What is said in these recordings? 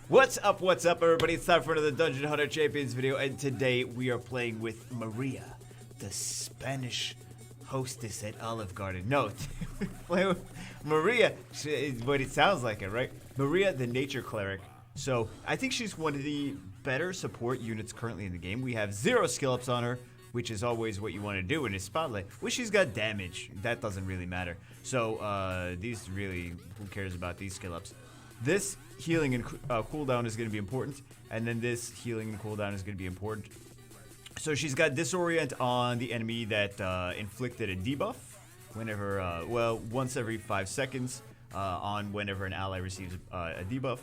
What's up, everybody? It's time for another Dungeon Hunter Champions video, and today we are playing with Maria, the Spanish hostess at Olive Garden. No, we're playing with Maria, but it sounds like it, right? Maria, the nature cleric. So, I think she's one of the better support units currently in the game. We have 0 skill ups on her, which is always what you want to do in a spotlight. Well, she's got damage. That doesn't really matter. So, these really, who cares about these skill ups? This healing and cooldown is going to be important, and then this healing and cooldown is going to be important. So she's got disorient on the enemy that inflicted a debuff whenever, once every 5 seconds on whenever an ally receives a debuff.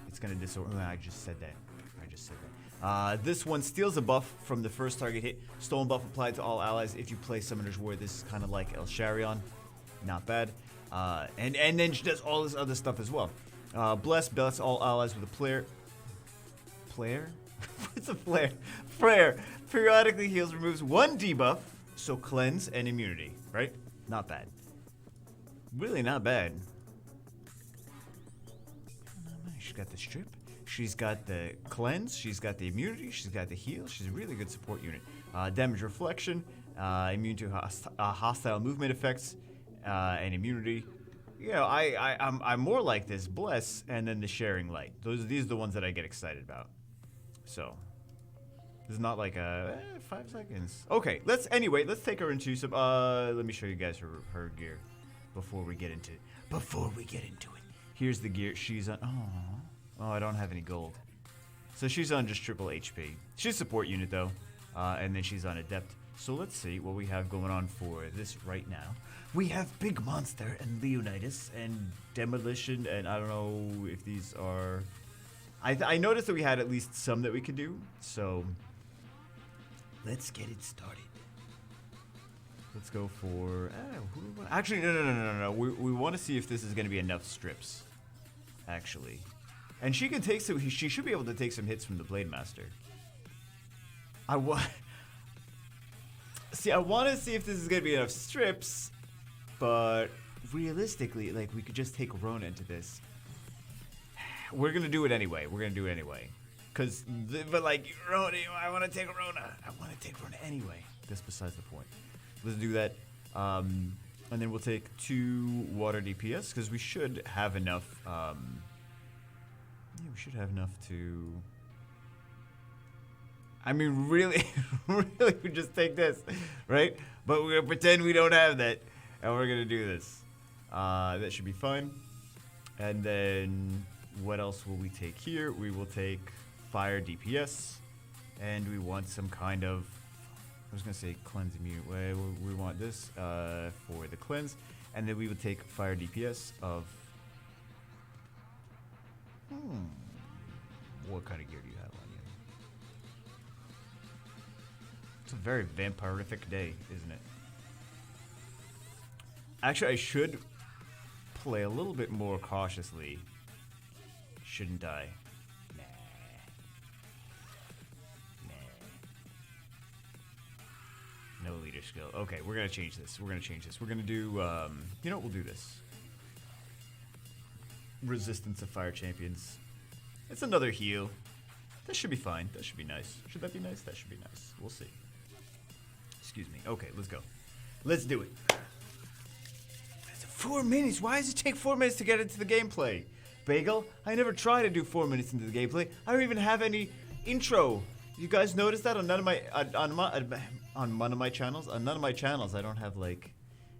It's going to disorient. I just said that. This one steals a buff from the first target hit. Stolen buff applied to all allies if you play Summoner's War. This is kind of like El Sharion. Not bad. And then she does all this other stuff as well. Bless all allies with a flare. What's a flare? Flare periodically heals, removes 1 debuff, so cleanse and immunity, right? Not bad. Really not bad. She's got the strip. She's got the cleanse. She's got the immunity. She's got the heal. She's a really good support unit. Damage reflection, immune to hostile movement effects, and immunity. You know, I'm more like this bless and then the sharing light. These are the ones that I get excited about. So this is not like a 5 seconds. Okay, let's take her into some. Let me show you guys her gear before we get into it. Here's the gear she's on. Oh, I don't have any gold. So she's on just triple HP. She's a support unit though, and then she's on adept. So let's see what we have going on for this right now. We have Big Monster and Leonidas and Demolition, and I don't know if these are... I noticed that we had at least some that we could do, so let's get it started. Let's go for... Actually, no. We want to see if this is going to be enough strips, actually. And she can take some... She should be able to take some hits from the Blade Master. I want to see if this is going to be enough strips, but realistically, like, we could just take Rona into this. We're going to do it anyway. But, like, Rona, I want to take Rona. I want to take Rona anyway. That's besides the point. Let's do that. And then we'll take 2 water DPS, because we should have enough. We should have enough to... I mean, really, we just take this, right? But we're going to pretend we don't have that, and we're going to do this. That should be fine. And then, what else will we take here? We will take fire DPS, and we want some kind of, I was going to say cleanse immune. We want this for the cleanse, and then we will take fire DPS of, what kind of gear do you have on you? It's a very vampirific day, isn't it? Actually, I should play a little bit more cautiously. Shouldn't I? Nah. No leader skill. Okay, we're gonna change this. We're gonna do, you know what, we'll do this. Resistance of Fire Champions. It's another heal. That should be fine. That should be nice. Should that be nice? That should be nice. We'll see. Excuse me. Okay, let's go. Let's do it. 4 minutes? Why does it take 4 minutes to get into the gameplay? Bagel, I never try to do 4 minutes into the gameplay. I don't even have any intro. You guys notice that on none of my on one of my channels? On none of my channels, I don't have like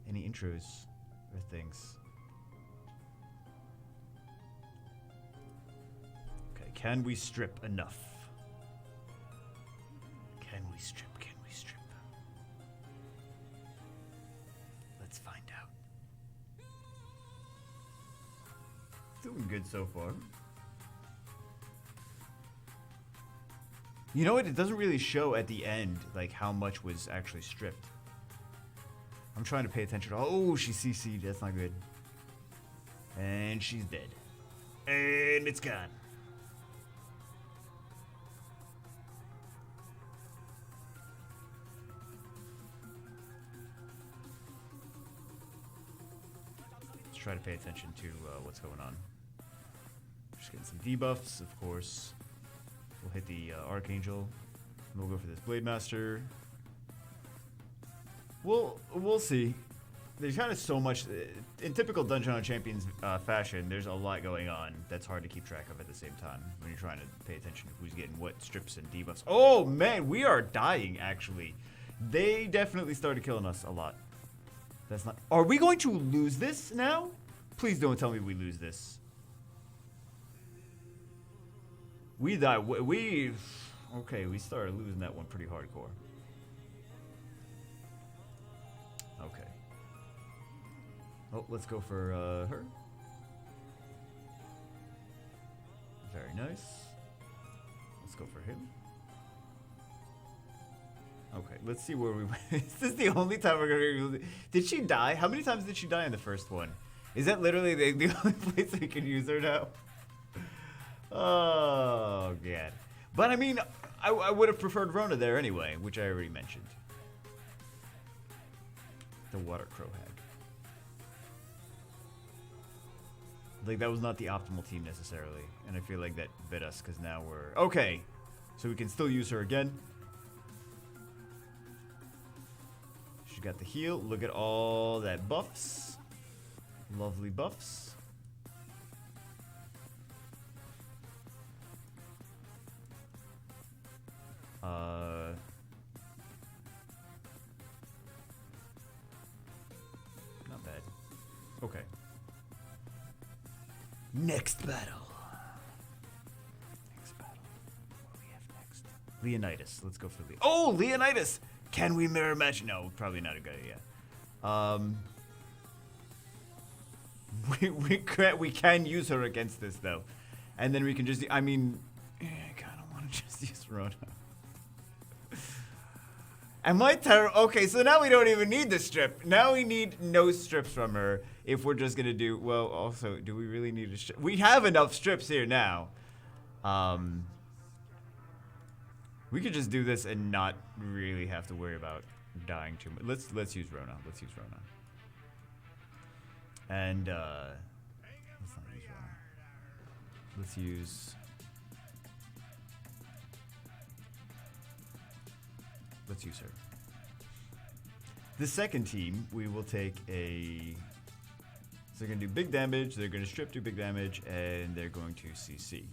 any intros or things. Okay, can we strip enough? Can we strip? Let's find out. Doing good so far. You know what? It doesn't really show at the end like how much was actually stripped. I'm trying to pay attention to. Oh, she CC'd. That's not good. And she's dead. And it's gone. Let's try to pay attention to what's going on. Just getting some debuffs, of course. We'll hit the Archangel. We'll go for this Blade Master. We'll see. There's kind of so much. In typical Dungeon on Champions fashion, there's a lot going on that's hard to keep track of at the same time when you're trying to pay attention to who's getting what strips and debuffs. Oh man, we are dying actually. They definitely started killing us a lot. That's not. Are we going to lose this now? Please don't tell me we lose this. We die. Okay, we started losing that one pretty hardcore. Okay. Oh, let's go for her. Very nice. Let's go for him. Okay, let's see where we went. Is this the only time we're gonna... Did she die? How many times did she die in the first one? Is that literally the only place we can use her now? Oh, God. But I mean, I would have preferred Rona there anyway, which I already mentioned. The Water Crow Hag. Like, that was not the optimal team necessarily. And I feel like that bit us, because now we're... Okay, so we can still use her again. She got the heal. Look at all that buffs. Lovely buffs. Not bad. Okay. Next battle. Next battle. What do we have next? Leonidas. Let's go for Oh, Leonidas! Can we mirror match? No, probably not a good idea. We can use her against this though, and then we can just. I mean, I kind of want to just use Rona. Am I terrible? Okay, so now we don't even need the strip. Now we need no strips from her if we're just gonna do. Well, also, do we really need a strip? We have enough strips here now. We could just do this and not really have to worry about dying too much. Let's use Rona. Let's use Rona. And let's not use Rona. Let's use. Let's use her. The second team, we will take a. So they're gonna do big damage. They're gonna strip, do big damage, and they're going to CC.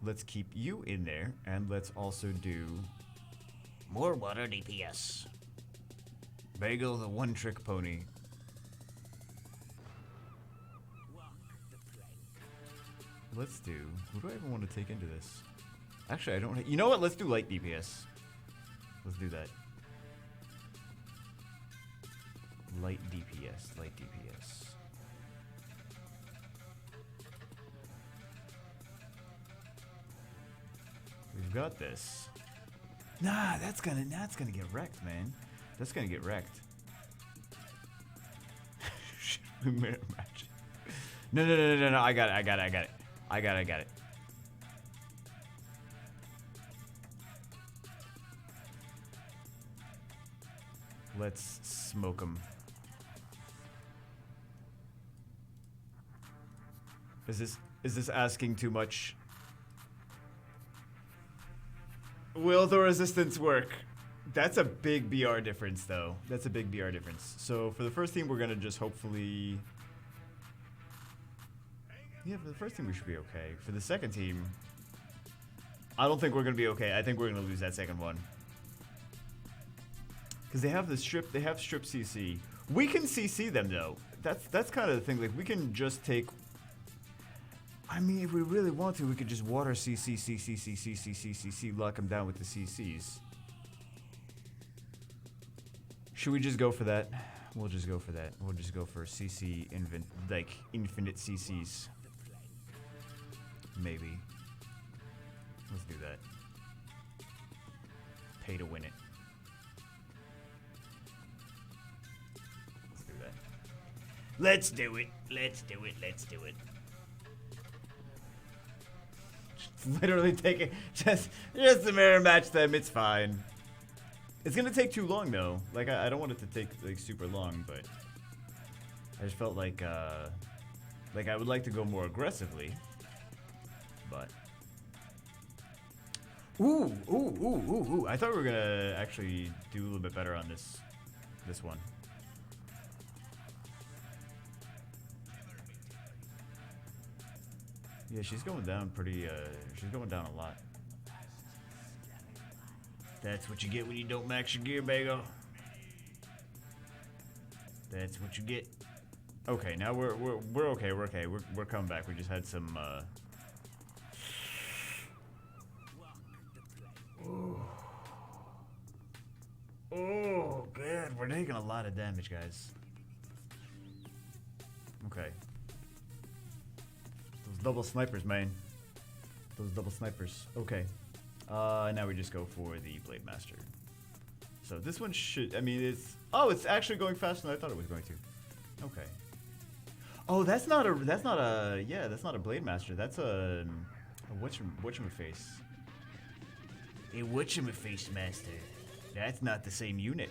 Let's keep you in there, and let's also do more water DPS. Bagel, the one-trick pony. Let's do. Who do I even want to take into this? Actually, I don't. You know what? Let's do light DPS. Let's do that. Light DPS. Light DPS. We've got this. Nah, that's gonna get wrecked, man. That's gonna get wrecked. We mirror match. No. I got it. Let's smoke him. Is this asking too much? Will the resistance work? That's a big BR difference, though. That's a big BR difference. So for the first team, we're gonna just hopefully. Yeah, for the first team, we should be okay. For the second team, I don't think we're gonna be okay. I think we're gonna lose that second one. Because they have the strip, they have strip CC. We can CC them though. That's kind of the thing. Like we can just take. I mean, if we really want to, we could just water CC, lock them down with the CCs. Should we just go for that? We'll just go for that. We'll just go for CC infinite CCs. Maybe. Let's do that. Pay to win it. Let's do it. Let's do it. Let's do it. Just literally take it. Just a mirror match them. It's fine. It's gonna take too long though. Like I don't want it to take like super long, but I just felt like I would like to go more aggressively. but. Ooh. I thought we were gonna actually do a little bit better on this one. Yeah, she's going down pretty, she's going down a lot. That's what you get when you don't max your gear, Bago. That's what you get. Okay, now we're okay, we're coming back. We just had some, Oh, God, we're taking a lot of damage, guys. Okay. Those double snipers, man. Those double snipers. Okay. Now we just go for the Blade Master. So this one should, I mean, it's actually going faster than I thought it was going to. Okay. Oh, that's not a Blade Master. That's a whatchamaface. A whatchamaface master. That's not the same unit.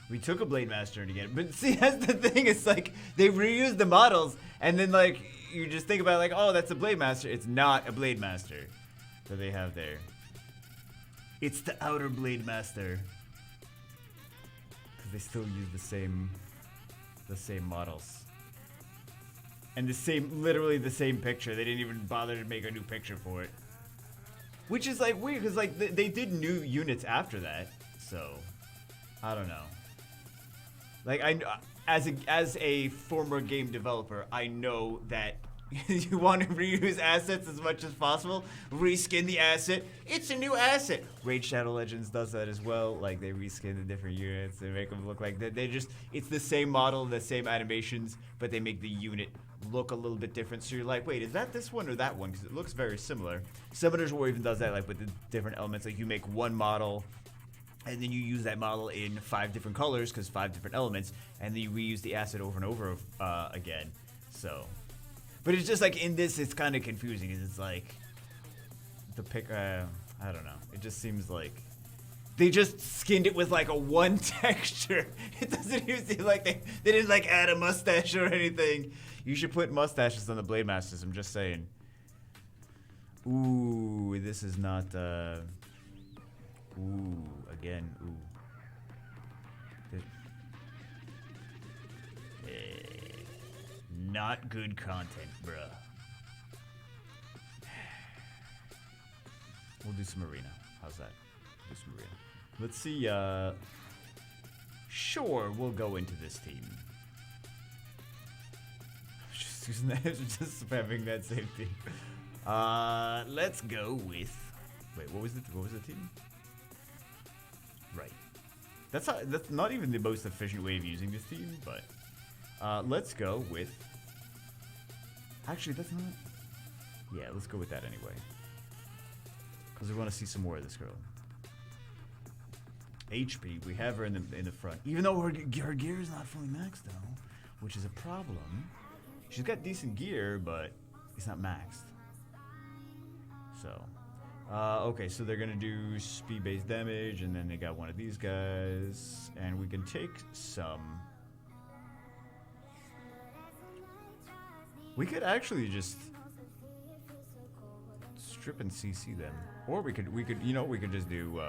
We took a Blade Master to get it. But see, that's the thing. It's like, they reused the models, and then, like, you just think about it like, oh, that's a Blade Master. It's not a Blade Master that they have there. It's the Outer Blade Master. Because they still use the same models. And literally the same picture. They didn't even bother to make a new picture for it. Which is, like, weird, because, like, they did new units after that. So, I don't know. Like, as a former game developer, I know that you want to reuse assets as much as possible. Reskin the asset. It's a new asset. Raid Shadow Legends does that as well. Like, they reskin the different units. They make them look like it's the same model, the same animations, but they make the unit look a little bit different. So you're like, wait, is that this one or that one? Because it looks very similar. Summoners War even does that, like, with the different elements. Like, you make one model, and then you use that model in 5 different colors, because 5 different elements, and then you reuse the asset over and over again. So, but it's just like, in this, it's kind of confusing, because it's like, I don't know. It just seems like they just skinned it with, like, a one texture. It doesn't even seem like they didn't, like, add a mustache or anything. You should put mustaches on the Blade Masters, I'm just saying. Ooh, this is not, ooh, again, ooh. Not good content, bruh. We'll do some arena. How's that? Do some arena. Let's see, sure, we'll go into this team. Just spamming that same team. Let's go with. Wait, what was the team? Right. That's not even the most efficient way of using this team, but let's go with. Actually, that's not. Yeah, let's go with that anyway. Because we want to see some more of this girl. HP, we have her in the front, even though her gear is not fully maxed though, which is a problem. She's got decent gear, but it's not maxed. So, okay, so they're gonna do speed-based damage, and then they got one of these guys, and we can take some. We could actually just strip and CC them, or we could just do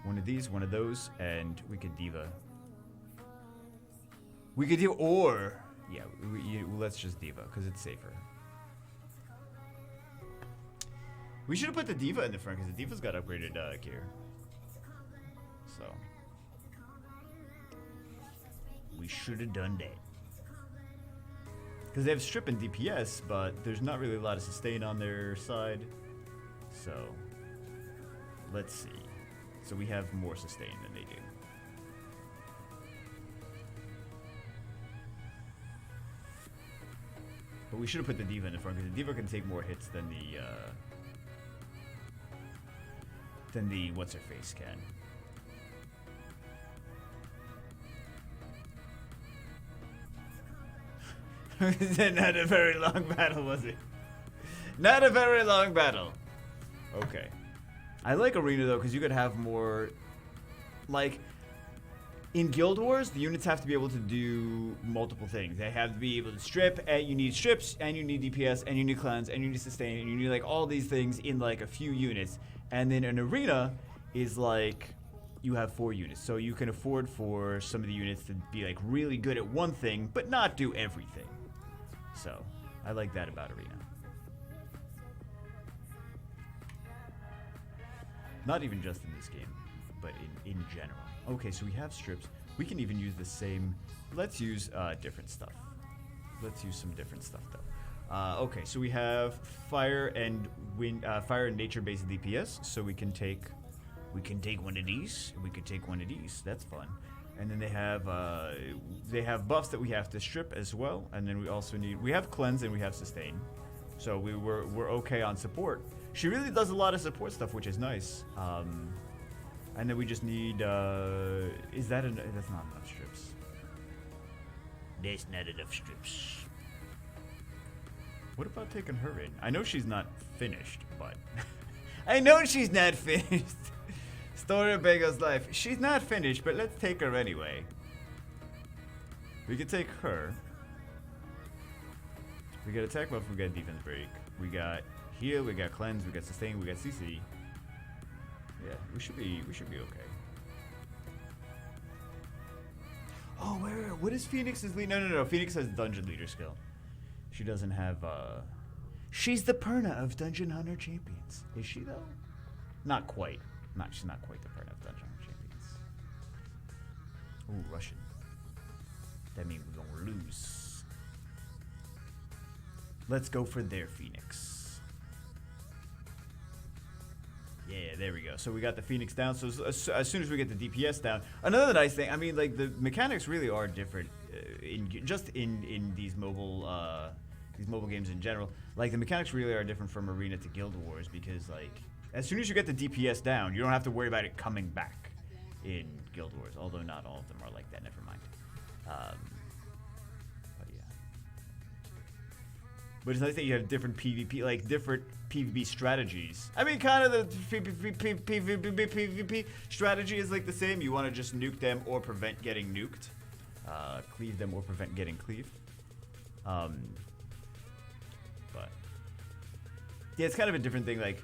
one of these, one of those, and we could diva. We could do, or yeah, let's just diva because it's safer. We should have put the diva in the front because the diva's got upgraded gear. So we should have done that. Because they have strip and DPS, but there's not really a lot of sustain on their side. So let's see. So we have more sustain than they do. But we should have put the diva in the front because the diva can take more hits than the what's her face can. Not a very long battle, was it? Not a very long battle. Okay. I like arena though because you could have more. Like In Guild Wars, the units have to be able to do multiple things. They have to be able to strip, and you need strips, and you need DPS, and you need cleanse, and you need sustain, and you need like all these things in like a few units. And then an arena is like you have 4 units, so you can afford for some of the units to be like really good at one thing, but not do everything. So I like that about arena. Not even just in this game, but in general. Okay, so we have strips. We can even use the same. Let's use different stuff. Let's use some different stuff though. Okay, so we have fire and wind, fire and nature-based DPS. So we can take one of these. And we could take one of these. That's fun. And then they have buffs that we have to strip as well. And then we have cleanse and we have sustain. So we're okay on support. She really does a lot of support stuff, which is nice. And then we just need, that's not enough strips. There's not enough strips. What about taking her in? I know she's not finished, but I know she's not finished. Story of Bego's life. She's not finished, but let's take her anyway. We could take her. We got attack buff, we got defense break. We got heal, we got cleanse, we got sustain, we got CC. Yeah, we should be okay. Oh, what is Phoenix's lead? No. Phoenix has dungeon leader skill. She doesn't have, she's the Perna of Dungeon Hunter Champions. Is she though? Not quite. She's not quite the Perna of Dungeon Hunter Champions. Ooh, Russian. That means we're gonna lose. Let's go for their Phoenix. Yeah, there we go. So we got the Phoenix down. So as soon as we get the DPS down, another nice thing. I mean, like the mechanics really are different in these mobile games in general. Like the mechanics really are different from Arena to Guild Wars because like as soon as you get the DPS down, you don't have to worry about it coming back in Guild Wars. Although not all of them are like that. Never mind. But yeah. But it's nice that you have different PvP, like different PvP strategies. I mean, kind of the PvP strategy is like the same. You want to just nuke them or prevent getting nuked. Cleave them or prevent getting cleaved. But yeah, it's kind of a different thing, like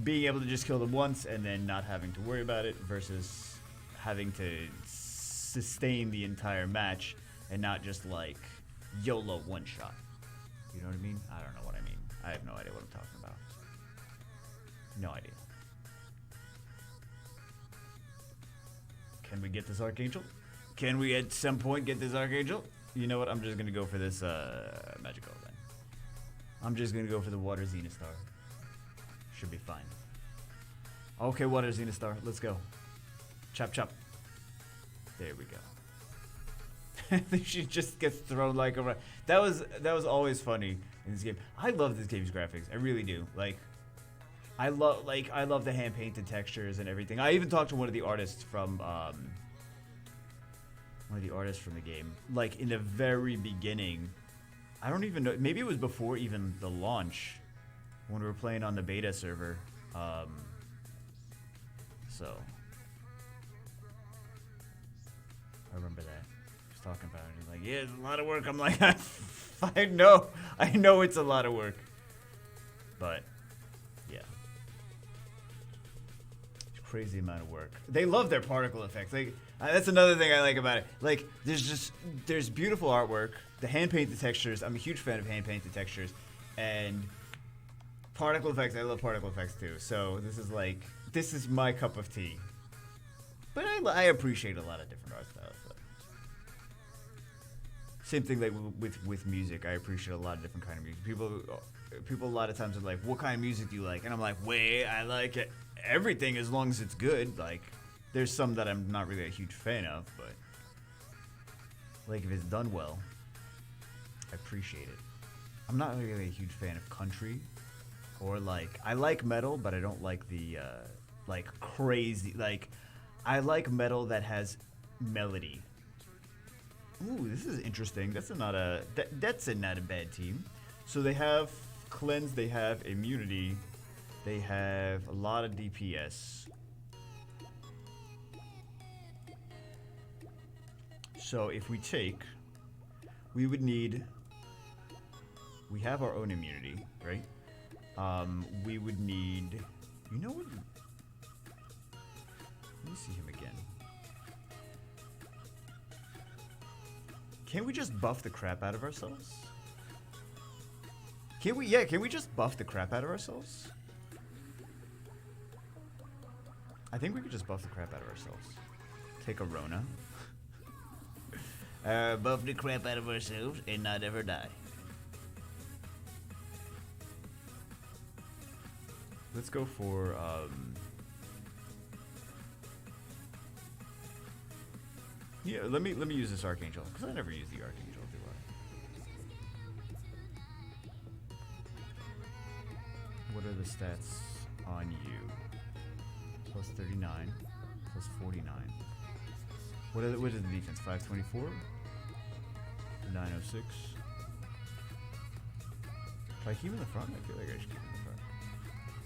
being able to just kill them once and then not having to worry about it versus having to sustain the entire match and not just like YOLO one shot. You know what I mean? I don't know what I mean. I have no idea what I'm talking about. No idea. Can we get this Archangel? Can we at some point get this Archangel? You know what? I'm just gonna go for this Magical then. I'm just gonna go for the Water Zenithstar. Should be fine. Okay, Water Zenithstar. Let's go. Chop chop. There we go. She just gets thrown like a. That was always funny in this game. I love this game's graphics. I really do. I love the hand painted textures and everything. I even talked to one of the artists from the game. Like in the very beginning, I don't even know. Maybe it was before even the launch when we were playing on the beta server. So I remember that. Talking about it. He's like, yeah, it's a lot of work. I'm like, I know it's a lot of work. But yeah. It's a crazy amount of work. They love their particle effects. Like that's another thing I like about it. Like there's beautiful artwork. The hand painted textures. I'm a huge fan of hand painted textures. And particle effects, I love particle effects too. So this is my cup of tea. But I appreciate a lot of different art styles. So. Same thing like with music. I appreciate a lot of different kind of music. People a lot of times are like, "What kind of music do you like?" And I'm like, "Wait, I like everything as long as it's good." Like, there's some that I'm not really a huge fan of, but like if it's done well, I appreciate it. I'm not really a huge fan of country, or like I like metal, but I don't like the like crazy. Like, I like metal that has melody. Ooh, this is interesting. That's not a bad team. So they have cleanse, they have immunity, they have a lot of DPS. So if we take, we would need, we have our own immunity, right? We would need, you know what? Let me see him again. Can we just buff the crap out of ourselves? Can we, yeah, can we just buff the crap out of ourselves? I think we could just buff the crap out of ourselves. Take a Rona. Buff the crap out of ourselves and not ever die. Let's go for, yeah, let me use this Archangel, because I never use the Archangel, do I? What are the stats on you? Plus 39, plus 49. What is the defense? 524? 906. If I keep him in the front, I feel like I should keep him in the front.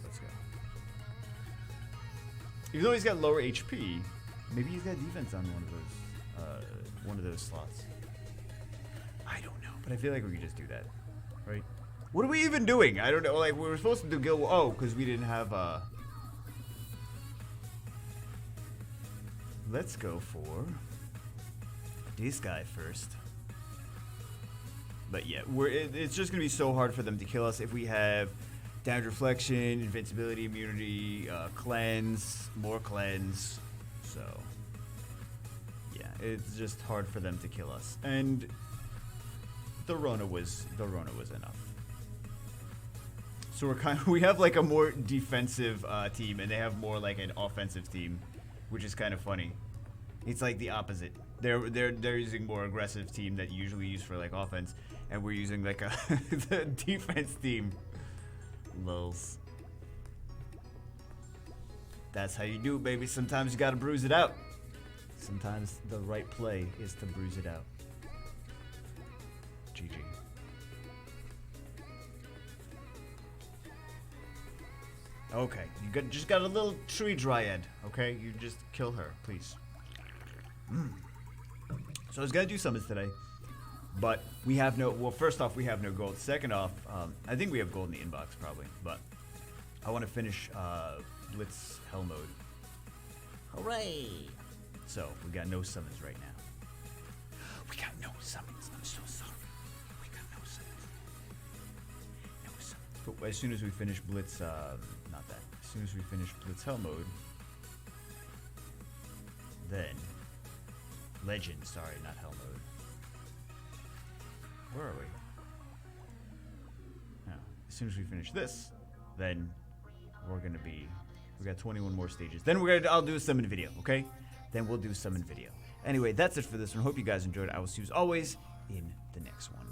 Let's go. Even though he's got lower HP, maybe he's got defense on one of those slots. I don't know, but I feel like we could just do that, right? What are we even doing? I don't know. Like, we were supposed to do Guild. Oh, because we didn't have. Let's go for this guy first. But yeah, it's just gonna be so hard for them to kill us if we have damage reflection, invincibility, immunity, cleanse, more cleanse. So yeah, it's just hard for them to kill us. And the Rona was enough. So we have like a more defensive team, and they have more like an offensive team, which is kind of funny. It's like the opposite. They're using more aggressive team that you usually use for like offense, and we're using like a the defense team. Lulz. That's how you do it, baby. Sometimes you gotta bruise it out. Sometimes the right play is to bruise it out. GG. Okay, you just got a little tree dryad. Okay, you just kill her, please. So I was gonna do summons today, but we have no. Well, first off, we have no gold. Second off, I think we have gold in the inbox probably, but I want to finish Blitz Hell mode. Hooray! So we got no summons right now. We got no summons. I'm so sorry. We got no summons. No summons. But as soon as we finish Blitz, not that. As soon as we finish Blitz Hell mode, then Legend. Sorry, not Hell mode. Where are we? No. As soon as we finish this, then we're gonna be. We got 21 more stages. Then I'll do a summon video, okay? Then we'll do a summon video. Anyway, that's it for this one. Hope you guys enjoyed. I will see you as always in the next one.